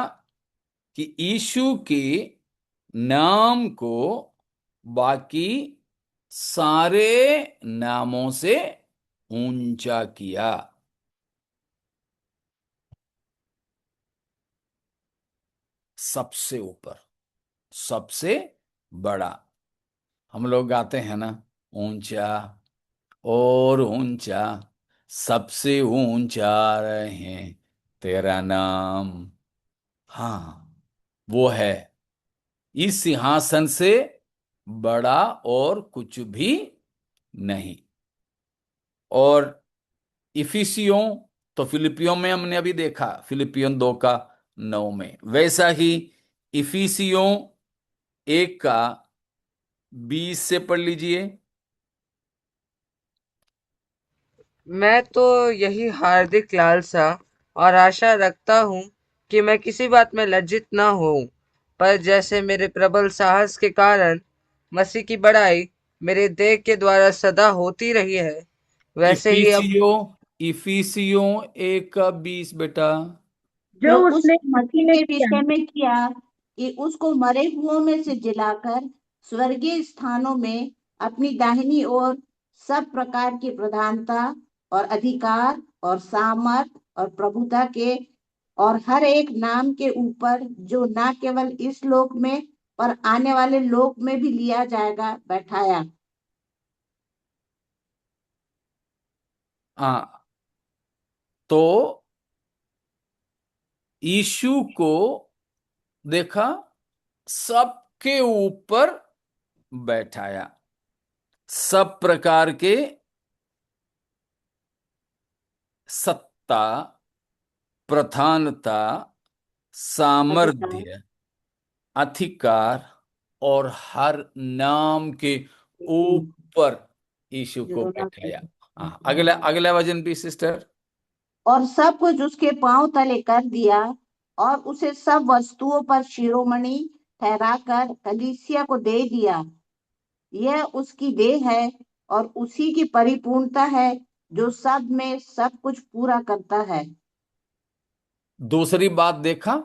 कि यीशु के नाम को बाकी सारे नामों से ऊंचा किया। सबसे ऊपर, सबसे बड़ा। हम लोग गाते हैं ना, ऊंचा और ऊंचा, सबसे ऊंचा रहे तेरा नाम। हाँ, वो है, इस सिंहासन से बड़ा और कुछ भी नहीं। और इफिसियों, तो फिलिपियों में हमने अभी देखा, फिलिपियों 2:9 में, वैसा ही इफिसियों 1:20 से पढ़ लीजिए। मैं तो यही हार्दिक लालसा और आशा रखता हूँ कि मैं किसी बात में लज्जित न होऊं, पर जैसे मेरे प्रबल साहस के कारण मसीह की बड़ाई मेरे देह के द्वारा सदा होती रही है, वैसे ही अब इफिसियों इफिसियों 1:20 बेटा। जो जो उसने उसने मसीह मसीह में के किया विषय में किया कि उसको मरे हुओं में से जिलाकर स्वर्गीय स्थानों में अपनी दाहिनी ओर सब प्रकार की प्रधानता और अधिकार और सामर्थ और प्रभुता के और हर एक नाम के ऊपर, जो ना केवल इस लोक में पर आने वाले लोक में भी लिया जाएगा, बैठाया। हाँ, तो यीशु को देखा, सबके ऊपर बैठाया, सब प्रकार के सत्ता, प्रधानता, अधिकार सामर्थ्य, अधिकार और हर नाम के ऊपर यीशु को जो ना बैठाया। हाँ, अगला अगला वचन भी सिस्टर। और सब कुछ उसके पांव तले कर दिया और उसे सब वस्तुओं पर शिरोमणि ठहराकर कलीसिया को दे दिया। यह उसकी देह है और उसी की परिपूर्णता है, जो सब में सब कुछ पूरा करता है। दूसरी बात देखा,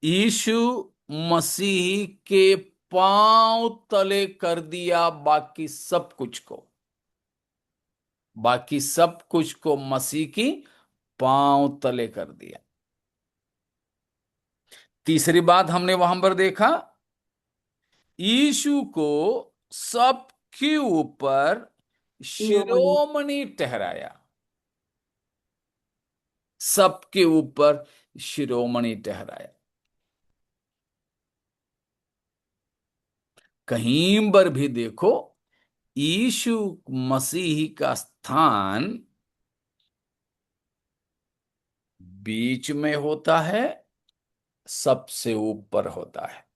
यीशु मसीह के पांव तले कर दिया बाकी सब कुछ को, बाकी सब कुछ को मसीह की पांव तले कर दिया। तीसरी बात हमने वहां पर देखा, यीशु को सबके ऊपर शिरोमणि शिरोमणि ठहराया, सबके ऊपर शिरोमणि ठहराया। कहीं पर भी देखो, यीशु मसीह का स्थान बीच में होता है, सबसे ऊपर होता है,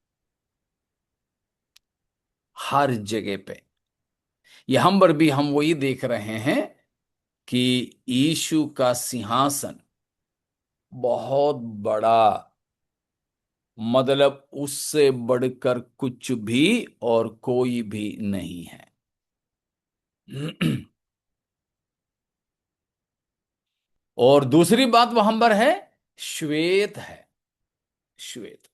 हर जगह पे। यहां पर भी हम वही देख रहे हैं कि यीशु का सिंहासन बहुत बड़ा, मतलब उससे बढ़कर कुछ भी और कोई भी नहीं है। और दूसरी बात वहां पर है, श्वेत है, श्वेत,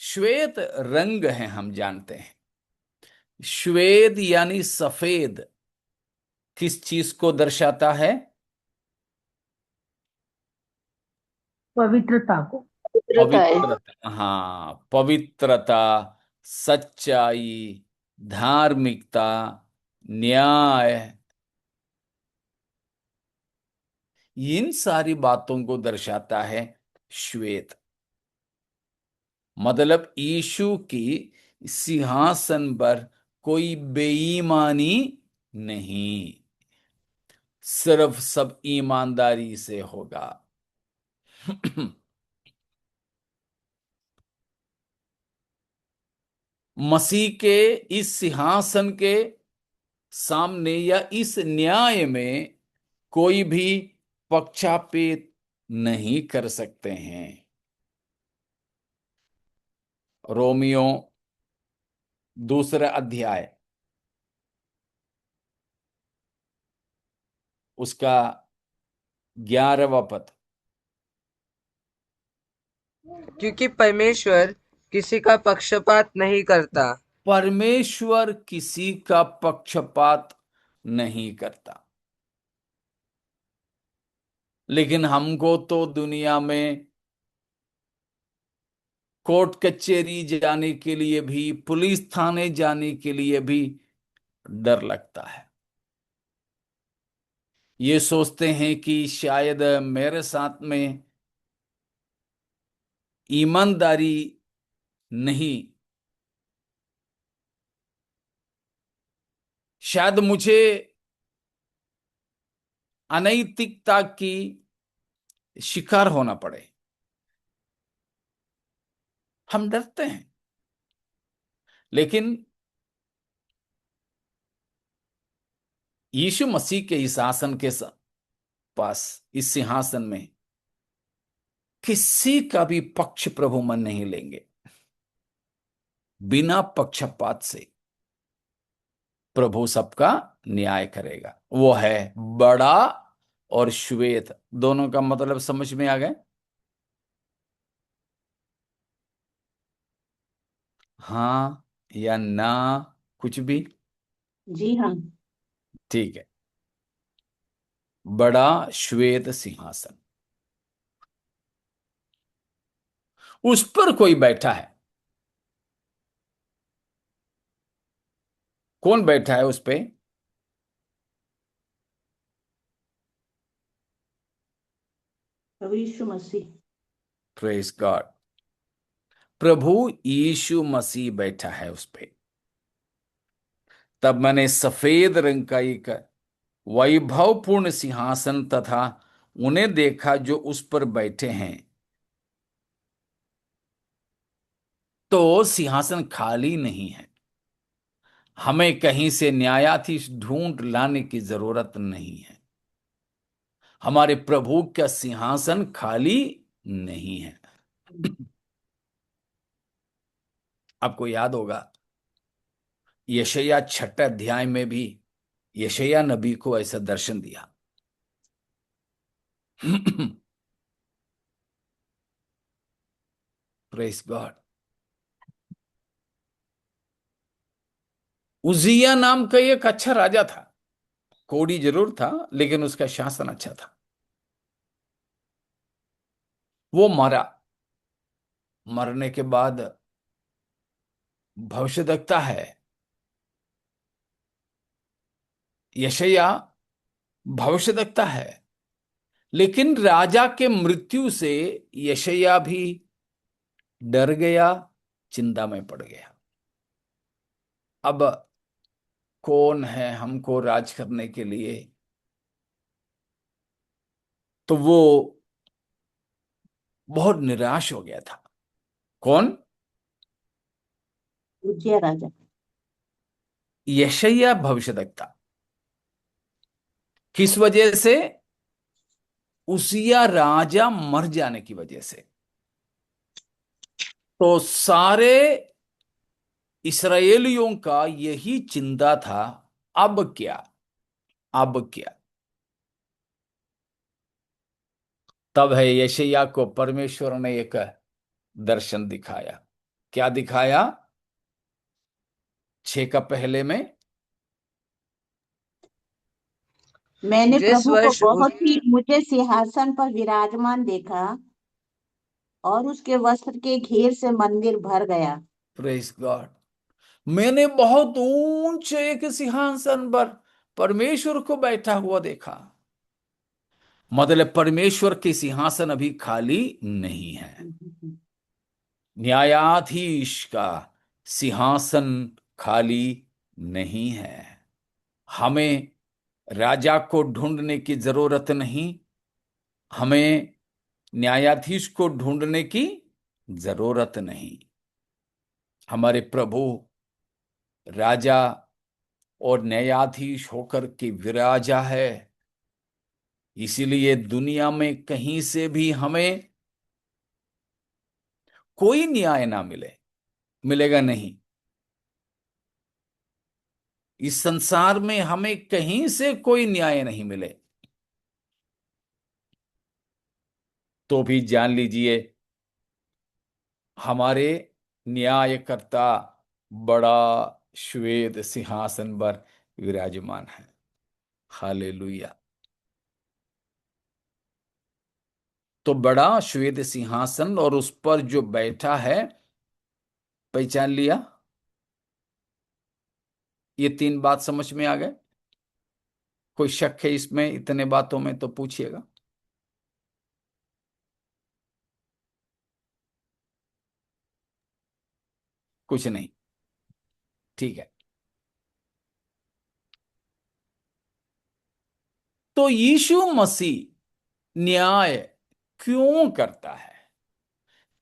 श्वेत रंग है, हम जानते हैं। श्वेत यानी सफेद, किस चीज को दर्शाता है? पवित्रता को। पवित्रता है। पवित्रता, हाँ, पवित्रता, सच्चाई, धार्मिकता, न्याय, इन सारी बातों को दर्शाता है श्वेत। मतलब यीशु की सिंहासन पर कोई बेईमानी नहीं, सिर्फ सब ईमानदारी से होगा। मसीह के इस सिंहासन के सामने या इस न्याय में कोई भी पक्षापेत नहीं कर सकते हैं। रोमियो 2 अध्याय, उसका 11वां पद। क्योंकि परमेश्वर किसी का पक्षपात नहीं करता। परमेश्वर किसी का पक्षपात नहीं करता, लेकिन हमको तो दुनिया में कोर्ट कचहरी जाने के लिए भी, पुलिस थाने जाने के लिए भी डर लगता है। ये सोचते हैं कि शायद मेरे साथ में ईमानदारी नहीं, शायद मुझे अनैतिकता की शिकार होना पड़े। हम डरते हैं। लेकिन यीशु मसीह के इस आसन के पास, इस सिंहासन में किसी का भी पक्ष प्रभु मन नहीं लेंगे। बिना पक्षपात से प्रभु सबका न्याय करेगा। वो है बड़ा और श्वेत। दोनों का मतलब समझ में आ गए? हाँ या ना, कुछ भी? जी हाँ। ठीक है। बड़ा श्वेत सिंहासन, उस पर कोई बैठा है। कौन बैठा है उस पे? प्रभु यीशु मसीह। Praise God. प्रभु यीशु मसीह बैठा है उस पे। तब मैंने सफेद रंग का एक वैभवपूर्ण सिंहासन तथा उन्हें देखा जो उस पर बैठे हैं। तो सिंहासन खाली नहीं है। हमें कहीं से न्यायाधीश ढूंढ लाने की जरूरत नहीं है। हमारे प्रभु का सिंहासन खाली नहीं है। आपको याद होगा, यशायाह 6 अध्याय में भी यशायाह नबी को ऐसा दर्शन दिया। Praise God. उजिया नाम का एक अच्छा राजा था। कोड़ी जरूर था, लेकिन उसका शासन अच्छा था। वो मरा। मरने के बाद भविष्यद्वक्ता है यशायाह, भविष्यद्वक्ता है। लेकिन राजा के मृत्यु से यशायाह भी डर गया, चिंता में पड़ गया। अब कौन है हमको राज करने के लिए? तो वो बहुत निराश हो गया था। कौन? उज्जिया राजा। यशायाह भविष्यद्वक्ता। किस वजह से? उसिया राजा मर जाने की वजह से। तो सारे इसराइलियों का यही चिंता था, अब क्या, अब क्या। तब है यशायाह को परमेश्वर ने एक दर्शन दिखाया। क्या दिखाया? 6 का पहले में, मैंने जिस प्रभु को वर्ष बहुत ही मुझे सिंहासन पर विराजमान देखा और उसके वस्त्र के घेर से मंदिर भर गया। Praise God. मैंने बहुत ऊंचे एक सिंहासन पर परमेश्वर को बैठा हुआ देखा। मतलब परमेश्वर के सिंहासन अभी खाली नहीं है। न्यायाधीश का सिंहासन खाली नहीं है। हमें राजा को ढूंढने की जरूरत नहीं। हमें न्यायाधीश को ढूंढने की जरूरत नहीं। हमारे प्रभु राजा और न्यायाधीश होकर के विराजा है। इसीलिए दुनिया में कहीं से भी हमें कोई न्याय ना मिले, मिलेगा नहीं। इस संसार में हमें कहीं से कोई न्याय नहीं मिले, तो भी जान लीजिए हमारे न्यायकर्ता बड़ा श्वेत सिंहासन पर विराजमान है। हालेलुया। तो बड़ा श्वेत सिंहासन और उस पर जो बैठा है पहचान लिया? ये 3 बात समझ में आ गए? कोई शक है इसमें, इतने बातों में तो पूछिएगा। कुछ नहीं, ठीक है। तो यीशु मसीह न्याय क्यों करता है?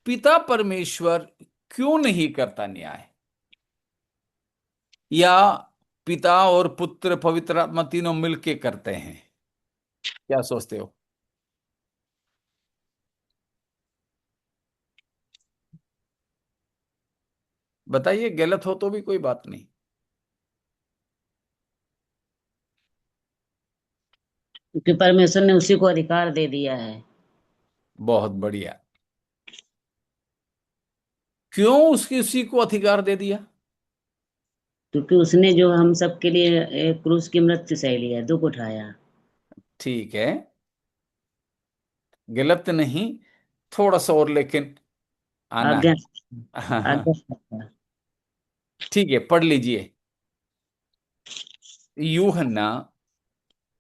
पिता परमेश्वर क्यों नहीं करता न्याय? या पिता और पुत्र पवित्र आत्मा तीनों मिलके करते हैं? क्या सोचते हो? बताइए, गलत हो तो भी कोई बात नहीं। क्योंकि परमेश्वर ने उसी को अधिकार दे दिया है। बहुत बढ़िया। क्यों उसकी उसी को अधिकार दे दिया? क्योंकि उसने जो हम सबके लिए क्रूस की मृत्यु सह लिया, दुख उठाया। ठीक है, गलत नहीं, थोड़ा सा और लेकिन आना आज्ञा, है। आज्ञा करता। ठीक है, पढ़ लीजिए यूहन्ना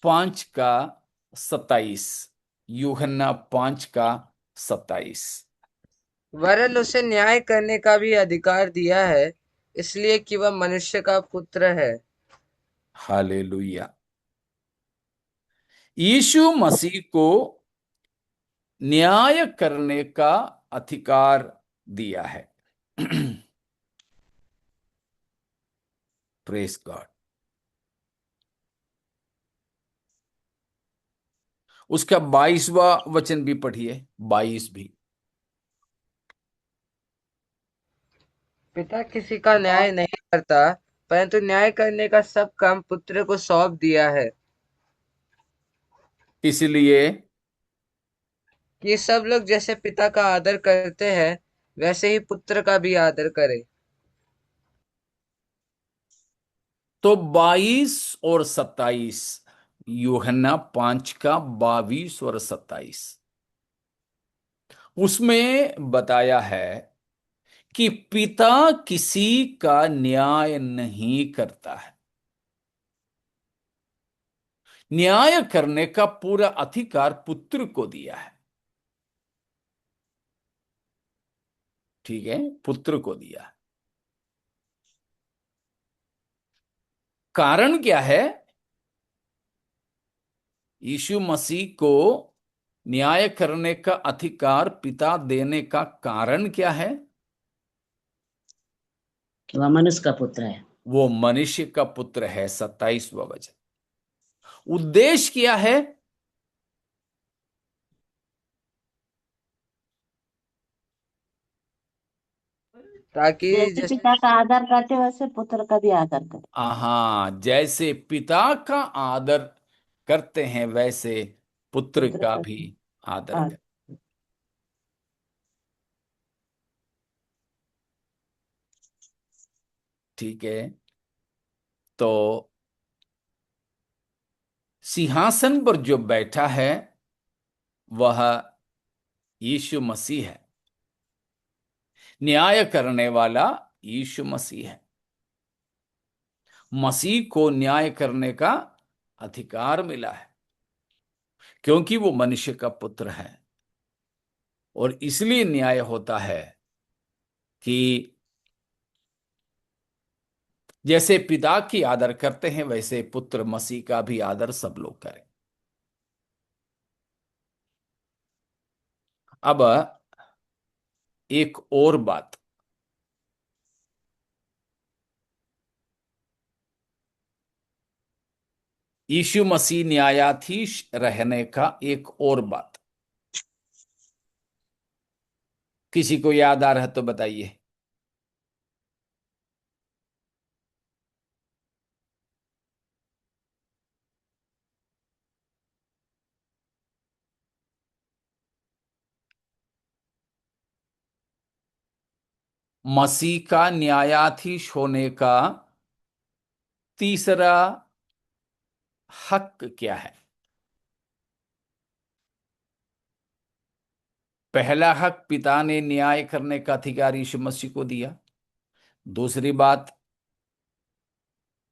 5 का 27। यूहन्ना 5 का 27। वरन उसे न्याय करने का भी अधिकार दिया है, इसलिए कि वह मनुष्य का पुत्र है। हालेलुया। यीशु मसीह को न्याय करने का अधिकार दिया है। Press God. उसका 22वां वचन भी पढ़िए, 22 भी। पिता किसी का न्याय नहीं करता, परंतु न्याय करने का सब काम पुत्र को सौंप दिया है, इसलिए कि सब लोग जैसे पिता का आदर करते हैं, वैसे ही पुत्र का भी आदर करें। तो 22 और 27, यूहन्ना 5 का 22 और 27, उसमें बताया है कि पिता किसी का न्याय नहीं करता है। न्याय करने का पूरा अधिकार पुत्र को दिया है। ठीक है, पुत्र को दिया है। कारण क्या है? यीशु मसीह को न्याय करने का अधिकार पिता देने का कारण क्या है? कि वह मनुष्य का पुत्र है। वो मनुष्य का पुत्र है, 27वां वचन। उद्देश्य क्या है? ताकि जैसे जैसे पिता का आदर करते वैसे पुत्र का भी आदर करे। हाँ, जैसे पिता का आदर करते हैं वैसे पुत्र पुत्र का का भी भी आदर आदर। कर। ठीक है, तो सिंहासन पर जो बैठा है वह यीशु मसीह है। न्याय करने वाला यीशु मसीह है। मसीह को न्याय करने का अधिकार मिला है, क्योंकि वो मनुष्य का पुत्र है। और इसलिए न्याय होता है कि जैसे पिता की आदर करते हैं वैसे पुत्र मसीह का भी आदर सब लोग करें। अब एक और बात, यीशु मसीह न्यायाधीश रहने का एक और बात किसी को याद आ रहा है तो बताइए। मसीह का न्यायाधीश होने का तीसरा हक क्या है? पहला हक, पिता ने न्याय करने का अधिकार यीशु मसीह को दिया। दूसरी बात,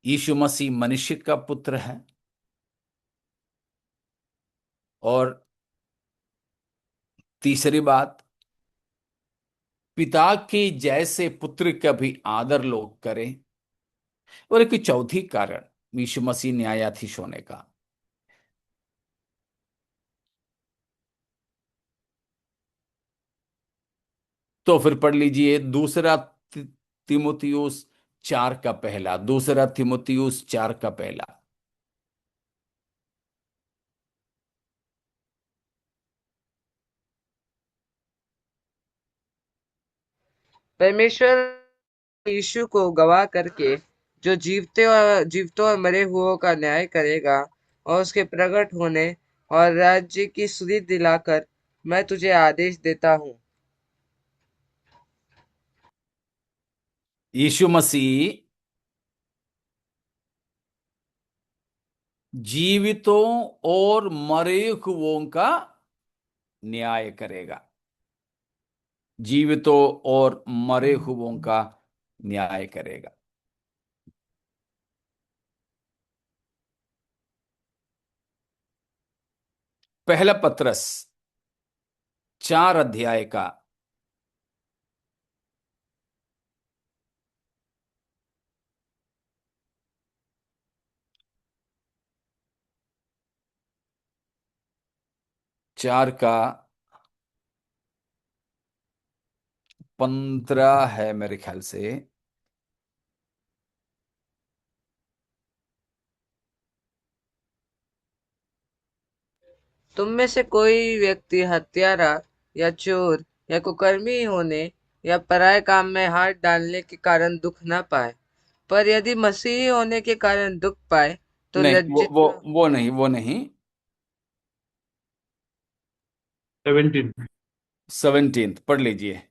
यीशु मसीह मनुष्य का पुत्र है। और तीसरी बात, पिता के जैसे पुत्र का भी आदर लोग करें। और एक चौथी कारण यीशु मसीह न्यायाधीश होने का। तो फिर पढ़ लीजिए दूसरा तिमुथियुस 4 का पहला, दूसरा तिमुथियुस 4 का पहला। परमेश्वर यीशु को गवाह करके जो जीवतों और मरे हुओं का न्याय करेगा, और उसके प्रकट होने और राज्य की सुधि दिलाकर मैं तुझे आदेश देता हूँ। यीशु मसीह जीवितों और मरे हुओं का न्याय करेगा। जीवितों और मरे हुओं का न्याय करेगा। पहला पत्रस 4 अध्याय का 4 का 15 है मेरे ख्याल से। तुम में से कोई व्यक्ति हत्यारा या चोर या कुकर्मी होने या पराये काम में हाथ डालने के कारण दुख न पाए, पर यदि मसीही होने के कारण दुख पाए तो नहीं, लज्जित न हो। वो नहीं। 17। 17 पढ़ लीजिए।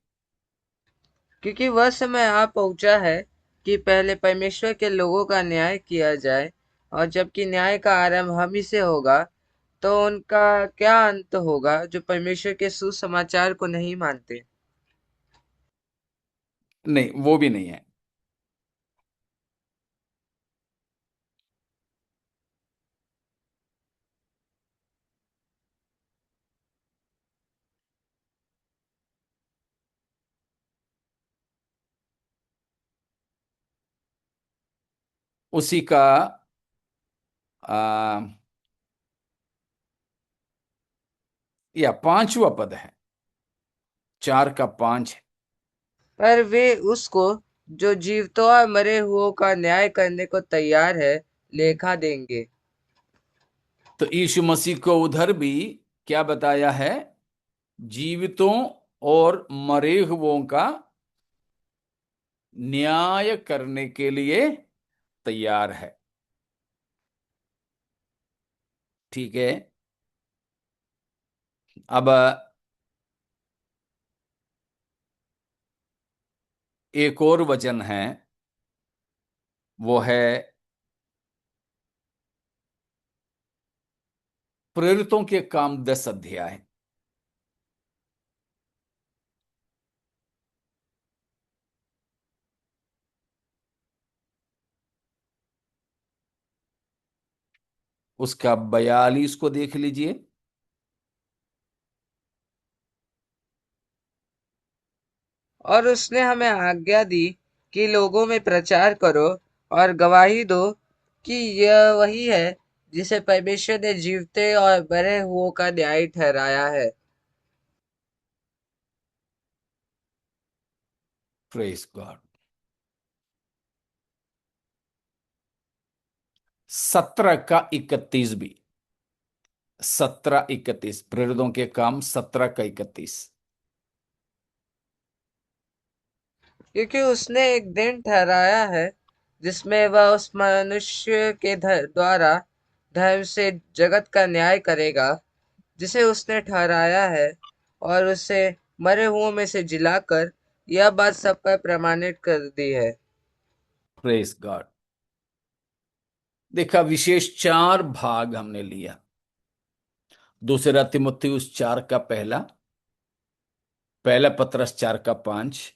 क्योंकि वह समय आ पहुंचा है कि पहले परमेश्वर के लोगों का न्याय किया जाए, और जबकि न्याय का आरंभ हम ही से होगा, तो उनका क्या अंत होगा जो परमेश्वर के सुसमाचार को नहीं मानते। नहीं, वो भी नहीं है। उसी का आ, या 5वां पद है, 4 का 5 है। पर वे उसको जो जीवतों और मरे हुओं का न्याय करने को तैयार है लेखा देंगे। तो यीशु मसीह को उधर भी क्या बताया है? जीवितों और मरे हुओं का न्याय करने के लिए तैयार है। ठीक है। अब एक और वचन है, वो है प्रेरितों के काम 10 अध्याय। उसका 42 को देख लीजिए। और उसने हमें आज्ञा दी कि लोगों में प्रचार करो और गवाही दो कि यह वही है जिसे परमेश्वर ने जीवते और मरे हुओं का न्याय ठहराया है। Praise God. 17 का 31 भी, 17-31 प्रेरितों के काम 17 का 31। क्योंकि उसने एक दिन ठहराया है जिसमें वह उस मनुष्य के द्वारा धर्म से जगत का न्याय करेगा जिसे उसने ठहराया है, और उसे मरे हुओं में से जिलाकर यह बात सब पर प्रमाणित कर दी है। Praise God. देखा, विशेष 4 भाग हमने लिया। दूसरा तिमुथियुस 4 का पहला, पहला पत्रस 4 का 5,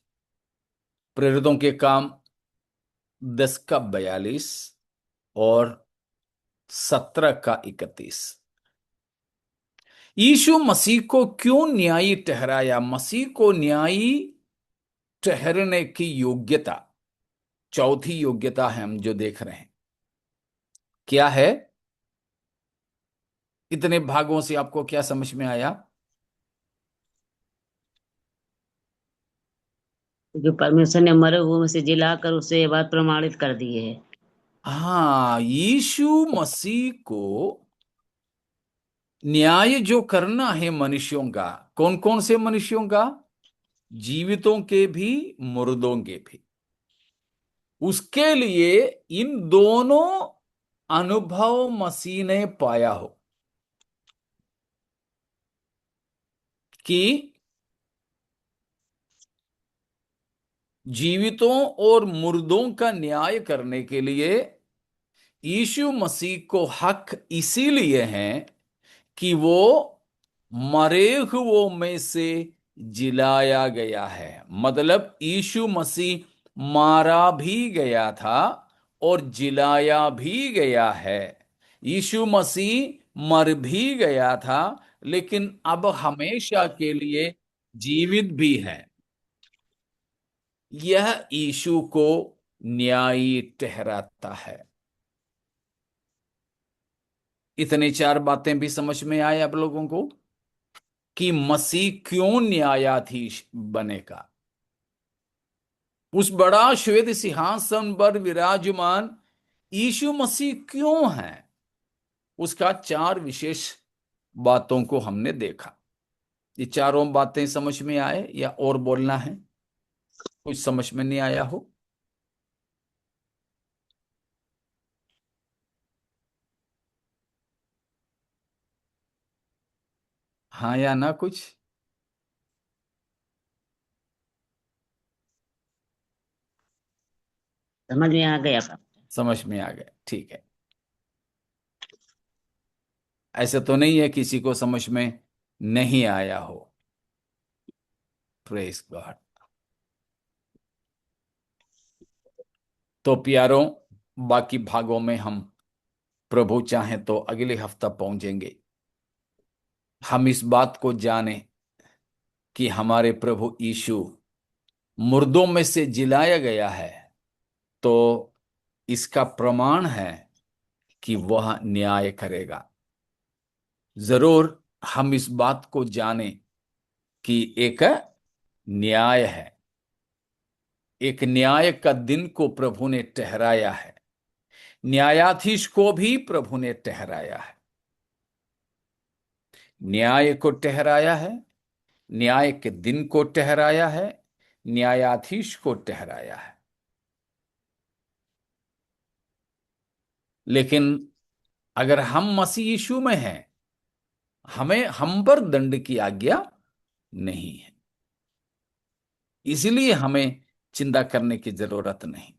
प्रेरितों के काम 10 का 42 और 17 का 31। यीशु मसीह को क्यों न्यायी ठहराया? मसीह को न्यायी ठहरने की योग्यता, चौथी योग्यता है हम जो देख रहे हैं, क्या है? इतने भागों से आपको क्या समझ में आया? जो परमेश्वर ने मरे हुए में से जिलाकर उससे ये बात प्रमाणित कर दी है। हाँ, यीशु मसीह को न्याय जो करना है मनुष्यों का, कौन कौन से मनुष्यों का? जीवितों के भी, मुर्दों के भी। उसके लिए इन दोनों अनुभव मसीह ने पाया हो कि जीवितों और मुर्दों का न्याय करने के लिए यीशु मसीह को हक इसीलिए है कि वो मरे हुओं में से जिलाया गया है। मतलब यीशु मसीह मारा भी गया था और जिलाया भी गया है। यीशु मसीह मर भी गया था, लेकिन अब हमेशा के लिए जीवित भी है। यह यीशु को न्यायी ठहराता है। इतनी 4 बातें भी समझ में आए आप लोगों को कि मसीह क्यों न्यायाधीश बनेगा? उस बड़ा श्वेत सिंहासन पर विराजमान यीशु मसीह क्यों है? उसका 4 विशेष बातों को हमने देखा। ये चारों बातें समझ में आए या और बोलना है? कुछ समझ में नहीं आया हो? हाँ या ना? कुछ समझ में आ गया का? समझ में आ गया? ठीक है। ऐसा तो नहीं है किसी को समझ में नहीं आया हो। Praise God. तो प्यारों, बाकी भागों में हम प्रभु चाहें तो अगले हफ्ता पहुंचेंगे। हम इस बात को जाने कि हमारे प्रभु यीशु मुर्दों में से जिलाया गया है, तो इसका प्रमाण है कि वह न्याय करेगा। जरूर हम इस बात को जाने कि एक न्याय है, एक न्याय का दिन को प्रभु ने ठहराया है। न्यायाधीश को भी प्रभु ने ठहराया है। न्याय को ठहराया है, न्याय के दिन को ठहराया है, न्यायाधीश को ठहराया है। लेकिन अगर हम मसीह यीशु में हैं, हमें हम पर दंड की आज्ञा नहीं है, इसलिए हमें चिंता करने की जरूरत नहीं।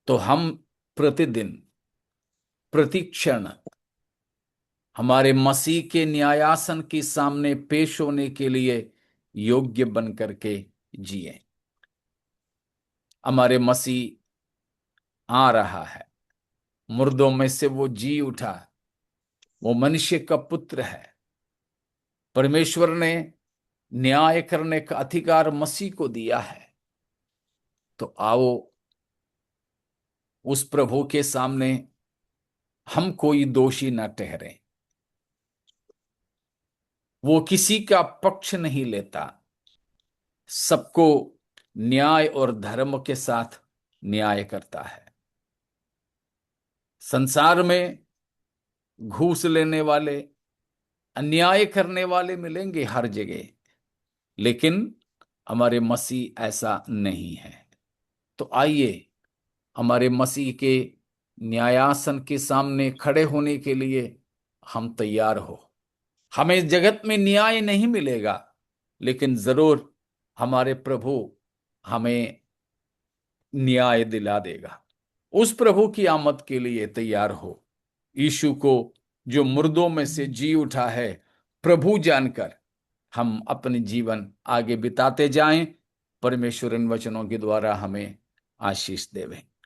तो हम प्रतिदिन, प्रतिक्षण हमारे मसीह के न्यायासन के सामने पेश होने के लिए योग्य बन करके जिए। हमारे मसीह आ रहा है, मुर्दों में से वो जी उठा, वो मनुष्य का पुत्र है। परमेश्वर ने न्याय करने का अधिकार मसीह को दिया है। तो आओ उस प्रभु के सामने हम कोई दोषी न ठहरे। वो किसी का पक्ष नहीं लेता, सबको न्याय और धर्म के साथ न्याय करता है। संसार में घूस लेने वाले, अन्याय करने वाले मिलेंगे हर जगह, लेकिन हमारे मसीह ऐसा नहीं है। तो आइए हमारे मसीह के न्यायासन के सामने खड़े होने के लिए हम तैयार हो। हमें इस जगत में न्याय नहीं मिलेगा, लेकिन जरूर हमारे प्रभु हमें न्याय दिला देगा। उस प्रभु की आमद के लिए तैयार हो। यीशु को जो मुर्दों में से जी उठा है प्रभु जानकर, हम अपने जीवन आगे बिताते जाएं। परमेश्वर इन वचनों के द्वारा हमें आशीष देवे।